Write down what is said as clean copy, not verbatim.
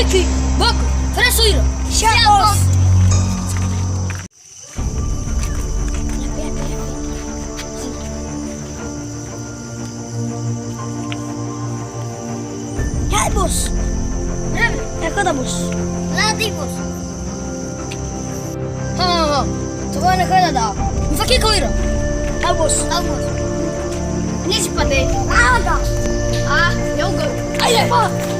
Iki. Boku. Fresuiro. Siapos. Hai bos. Berapa? Aku ada bos. Latih bos. Ha. Tuhan nak ada dah. Fakir kau ira. Hai bos. Tahu bos. Ini cepat deh. Ada. Ah, ya udah. Ayo pak.